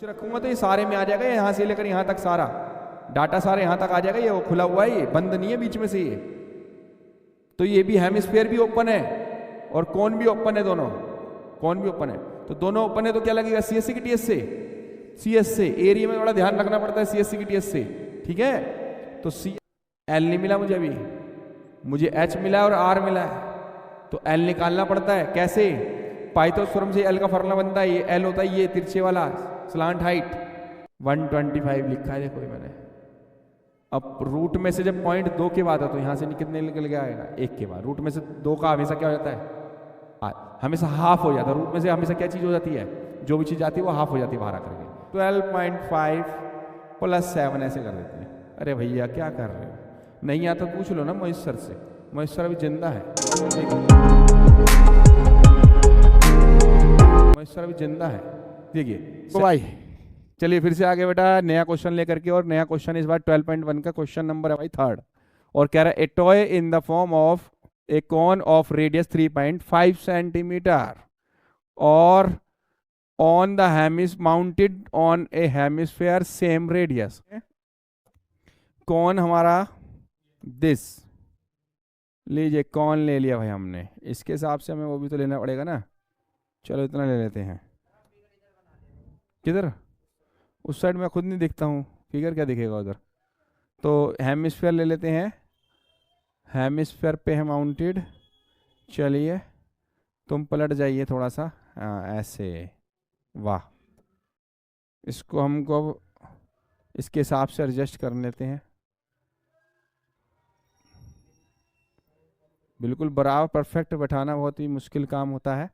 रखूंगा तो ये सारे में आ जाएगा, यहाँ से लेकर यहाँ तक सारा डाटा सारे यहाँ तक आ जाएगा। ये वो खुला हुआ है, ये बंद नहीं है बीच में से ये। तो ये भी हेमिस्फीयर भी ओपन है और कोन भी ओपन है, दोनों कोन भी ओपन है। तो दोनों ओपन है तो क्या लगेगा, सीएससी की टीएस से, सीएस से। एरिया में बड़ा ध्यान रखना पड़ता है सीएससी की टीएस से, ठीक है। तो सी एल नहीं मिला मुझे अभी, मुझे एच मिला और आर मिला है, तो एल निकालना पड़ता है। कैसे, पाइथागोरस से एल का फॉर्मूला बनता है, ये एल होता है ये तिरछे वाला स्लांट हाइट। 125 लिखा है देखो मैंने। अब रूट में से जब पॉइंट 2 के बाद है तो यहाँ से कितने निकल के आएगा, 1 के बाद। रूट में से 2 का हमेशा क्या हो जाता है, हमेशा हाफ हो जाता है। रूट में से हमेशा क्या चीज़ हो जाती है, जो भी चीज़ आती है वो हाफ हो जाती है बाहर आकर के। 12.5 + 7 ऐसे कर देते हैं। अरे भैया क्या कर रहे हो, नहीं आता पूछ लो ना मोहित सर से, मोहित सर अभी जिंदा है, मोहित सर अभी जिंदा है। देखिए तो भाई चलिए फिर से आगे बेटा, नया क्वेश्चन लेकर के। और नया क्वेश्चन इस बार 12.1 का क्वेश्चन नंबर है भाई 3rd। और कह रहा है a toy in the form of a cone of radius 3.5 centimetre और ऑन द हेमिस mounted on a hemisphere same radius. कौन हमारा दिस, लीजिए कौन ले लिया भाई हमने, इसके हिसाब से हमें वो भी तो लेना पड़ेगा ना। चलो इतना ले लेते हैं। किधर, उस साइड में खुद नहीं दिखता हूँ, फिगर क्या दिखेगा उधर। तो हेमिस्फीयर ले लेते हैं, हेमिस्फीयर पे है माउंटेड। चलिए तुम पलट जाइए थोड़ा सा, ऐसे, वाह। इसको हमको इसके हिसाब से एडजस्ट कर लेते हैं, बिल्कुल बराबर परफेक्ट बैठाना बहुत ही मुश्किल काम होता है।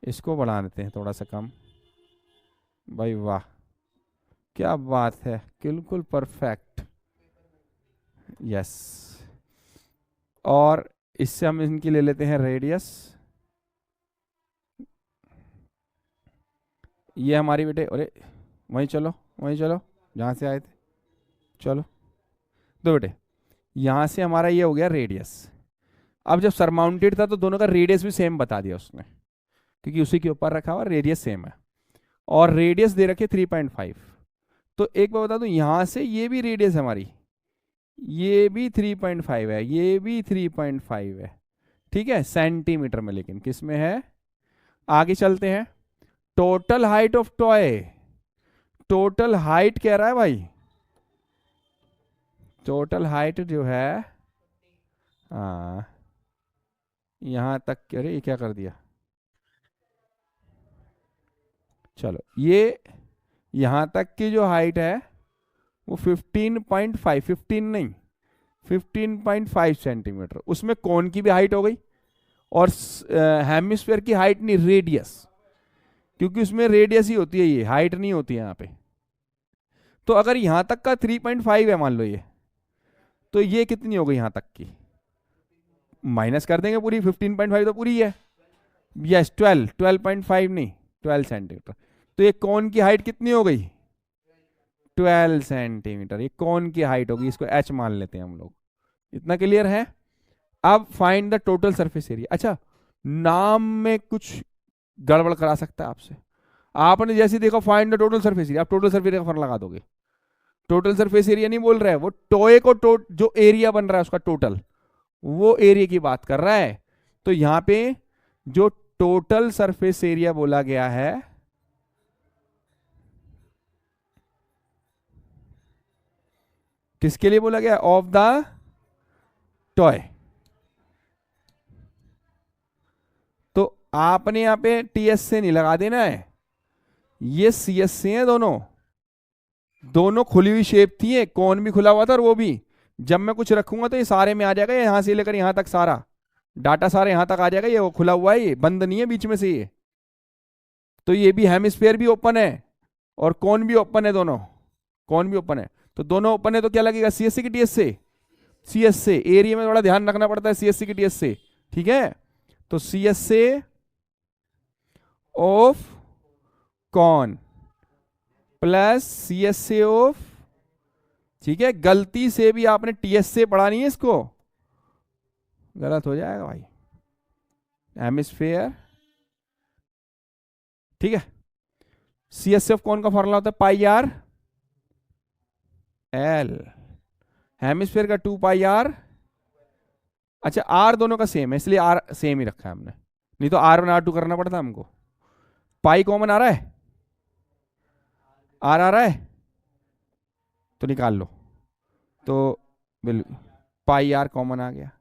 इसको बढ़ा देते हैं थोड़ा सा कम, भाई वाह क्या बात है, बिल्कुल परफेक्ट, यस। और इससे हम इनकी ले लेते हैं रेडियस। ये हमारी बेटे, अरे वहीं चलो वहीं चलो जहाँ से आए थे, चलो। तो बेटे यहाँ से हमारा ये हो गया रेडियस। अब जब सरमाउंटेड था तो दोनों का रेडियस भी सेम बता दिया उसने, क्योंकि उसी के ऊपर रखा हुआ रेडियस सेम है। और रेडियस दे रखे 3.5। तो एक बार बता दूं, यहाँ से ये भी रेडियस हमारी, ये भी 3.5 है, ये भी 3.5 है, ठीक है, सेंटीमीटर में। लेकिन किस में है, आगे चलते हैं। Total height of toy, total height कह रहा है भाई, टोटल हाइट जो है, यहां तक, अरे ये क्या कर दिया, चलो ये यहां तक की जो हाइट है वो 15.5, 15 नहीं 15.5 सेंटीमीटर। उसमें कोन की भी हाइट हो गई और हेमिस्फीयर की हाइट नहीं, रेडियस, क्योंकि उसमें रेडियस ही होती है, ये हाइट नहीं होती है यहाँ पे। तो अगर यहां तक का 3.5 है मान लो ये, तो ये कितनी हो गई यहां तक की, माइनस कर देंगे पूरी, 15.5 तो पूरी है, यस 12.5 नहीं 12 सेंटीमीटर। तो ये कोन की हाइट कितनी हो गई, 12 सेंटीमीटर, ये कोन की हाइट होगी, इसको एच मान लेते हैं हम लोग। इतना क्लियर है। अब find the total surface area. अच्छा, नाम में कुछ गड़बड़ करा सकता है आपसे। आपने जैसे देखो find the total surface area, आप टोटल सरफेस एरिया का फर्क लगा दोगे। टोटल सरफेस एरिया नहीं बोल रहा है वो, टोए को जो एरिया बन रहा है उसका टोटल, वो एरिया की बात कर रहा है। तो यहां पे जो टोटल सरफेस एरिया बोला गया है, किसके लिए बोला गया, ऑफ द टॉय। तो आपने यहां पे टीएस से नहीं लगा देना है, ये सीएस से हैं दोनों, दोनों खुली हुई शेप थी, है कौन भी खुला हुआ था और वो भी। जब मैं कुछ रखूंगा तो ये सारे में आ जाएगा, यहां से लेकर यहां तक सारा डाटा सारे यहां तक आ जाएगा। ये वो खुला हुआ है, ये बंद नहीं है बीच में से ये। तो ये भी हेमिस्फीयर भी ओपन है और कौन भी ओपन है, दोनों कौन भी ओपन है। तो दोनों ओपन है तो क्या लगेगा, सीएससी की टीएस से, सीएस से। एरिया में थोड़ा ध्यान रखना पड़ता है सीएससी की टीएस से, ठीक है। तो सीएस से ऑफ कौन प्लस सीएस से ऑफ, ठीक है। गलती से भी आपने टीएस से पढ़ा नहीं है, इसको गलत हो जाएगा भाई, हेमिस्फीयर, ठीक है। CSF कौन का फॉर्मूला होता है? पाई आर एल। हेमिस्फीयर का 2 पाई आर। अच्छा आर दोनों का सेम है इसलिए आर सेम ही रखा है हमने, नहीं तो R1 R2 करना पड़ता हमको। पाई कॉमन आ रहा है, आर आ रहा है तो निकाल लो, तो बिल्कुल पाई आर कॉमन आ गया,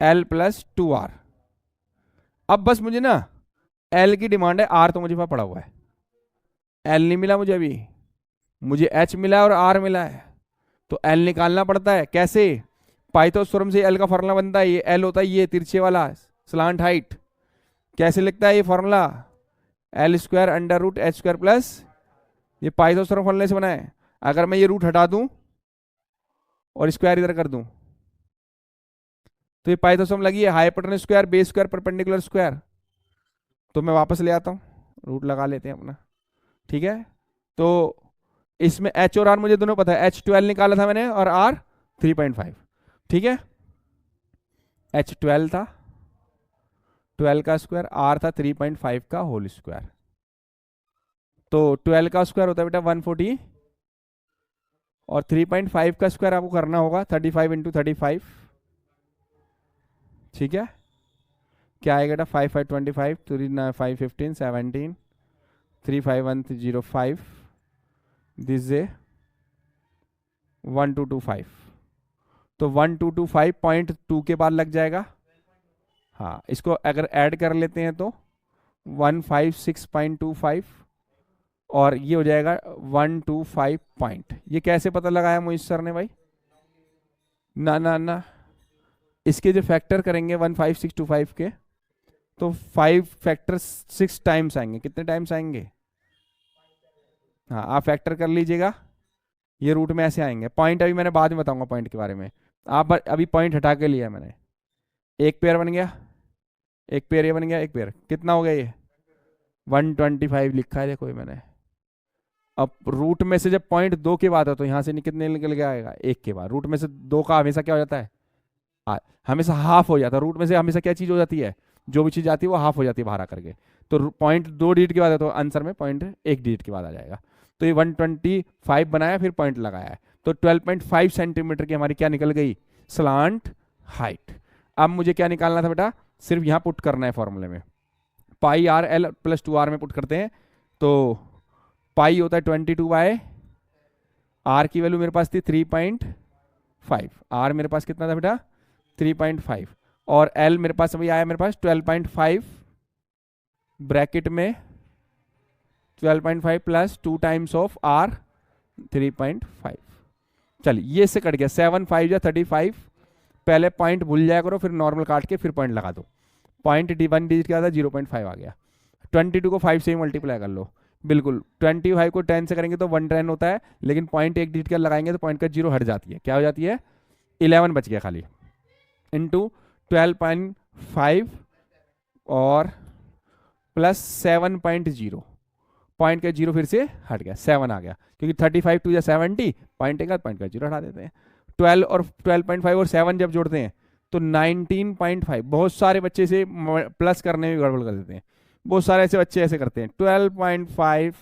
L प्लस 2R। अब बस मुझे ना L की डिमांड है, R तो मुझे पास पड़ा हुआ है, L नहीं मिला मुझे अभी, मुझे H मिला है और R मिला है, तो L निकालना पड़ता है। कैसे? पाइथागोरस से L का फॉर्मूला बनता है, ये L होता है ये तिरछे वाला स्लांट हाइट। कैसे लिखता है ये formula? L square under root H square plus, ये पाइथागोरस फॉर्मूले से बना है। अगर मैं ये रूट हटा दूं और स्क्वायर इधर कर दूं तो ये पाइथागोरस लगी है, hypotenuse square base square perpendicular square. तो मैं वापस ले आता हूँ, रूट लगा लेते हैं अपना, ठीक है। तो इसमें H और R मुझे दोनों पता है, H 12 निकाला था मैंने और R 3.5, ठीक है। H 12 था 12 का स्क्वायर, R था 3.5 का होल स्क्वायर। तो 12 का स्क्वायर होता है बेटा 140 और 3.5 का स्क्वायर आपको करना होगा 35 इंटू 35, ठीक है। क्या आएगा बेटा? 5 5 25 3 5 15 17 3 5 1 0 5 दिस ए 1225, तो 1225.2 के बाद लग जाएगा। हाँ इसको अगर ऐड कर लेते हैं तो 156.25 और ये हो जाएगा 125 पॉइंट। ये कैसे पता लगाया मोहित सर ने भाई? ना ना ना, इसके जो फैक्टर करेंगे 15625 के तो 5 फैक्टर 6 टाइम्स आएंगे। कितने टाइम्स आएंगे? हाँ आप फैक्टर कर लीजिएगा, ये रूट में ऐसे आएंगे। पॉइंट अभी मैंने बाद में बताऊंगा पॉइंट के बारे में, आप अभी पॉइंट हटा के लिया मैंने। एक पेयर बन गया, एक पेयर ये बन गया, एक पेयर कितना हो गया? ये 125 लिखा है देखो ये मैंने। अब रूट में से जब पॉइंट 2 के बाद है तो यहाँ से कितने निकल के आएगा? 1 के बाद। रूट में से 2 का हमेशा क्या हो जाता है? हमेशा हाफ हो जाता है। रूट में से हमेशा क्या चीज़ हो जाती है? जो भी चीज़ आती है वो हाफ हो जाती है बाहर आकर के। तो पॉइंट 2 डिजिट के बाद है तो आंसर में पॉइंट 1 डिजिट के बाद आ जाएगा। तो ये 125 बनाया फिर पॉइंट लगाया है, तो 12.5 सेंटीमीटर की हमारी क्या निकल गई? Slant height. अब मुझे क्या निकालना था बेटा? सिर्फ यहाँ पुट करना है फॉर्मूले में, पाई आर एल प्लस 2R में पुट करते हैं। तो पाई होता है 22 बाय, आर की वैल्यू मेरे पास थी 3.5, आर मेरे पास कितना था बेटा? 3.5 और एल मेरे पास अभी आया मेरे पास 12.5 ब्रैकेट में 12.5 प्लस 2 टाइम्स ऑफ आर 3.5। चलिए ये से कट गया 7 5 या 35। पहले पॉइंट भूल जाया करो, फिर नॉर्मल काट के फिर पॉइंट लगा दो। पॉइंट 1 डिजिट क्या था? 0.5 आ गया। 22 को 5 से ही मल्टीप्लाई कर लो, बिल्कुल। 25 को 10 से करेंगे तो 110 होता है, लेकिन पॉइंट 1 डिजिट का लगाएंगे तो पॉइंट का 0 हट जाती है। क्या हो जाती है? 11 बच गया खाली, इंटू 12.5 और प्लस 7.0, पॉइंट का 0 फिर से हट गया, 7 आ गया, क्योंकि 35 टू या 70 पॉइंट का 0 हटा देते हैं। 12 और 12.5 और 7 जब जोड़ते हैं तो 19.5। बहुत सारे बच्चे से प्लस करने में गड़बड़ कर देते हैं, बहुत सारे ऐसे बच्चे ऐसे करते हैं 12.5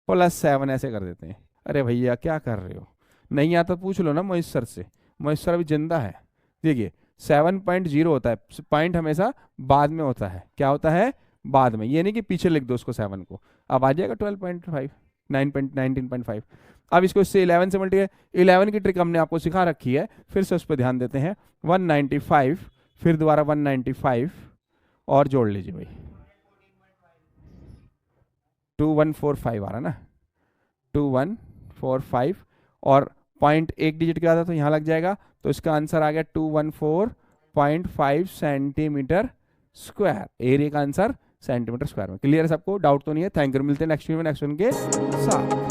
प्लस 7 ऐसे कर देते हैं। अरे भैया क्या कर रहे हो? नहीं आता पूछ लो ना मोहित सर से, मोहित सर अभी जिंदा है। देखिए 7.0 होता है, पॉइंट हमेशा बाद में होता है। क्या होता है? बाद में, ये नहीं कि पीछे लिख दो उसको 7 को। अब आ जाएगा 12.5 19.5। अब इसको इससे 11 से मल्टीप्लाई, 11 की ट्रिक हमने आपको सिखा रखी है, फिर से उस पर ध्यान देते हैं। 195 फिर दोबारा 195 और जोड़ लीजिए भाई, 2145 आ रहा ना, 2145 और पॉइंट 1 डिजिट के आता तो यहाँ लग जाएगा, तो इसका आंसर आ गया 214.5 सेंटीमीटर स्क्वायर। एरिया का आंसर सेंटीमीटर स्क्वायर में। क्लियर है सबको? डाउट तो नहीं है? Thank you. मिलते हैं नेक्स्ट वीडियो में नेक्स्ट वन के साथ।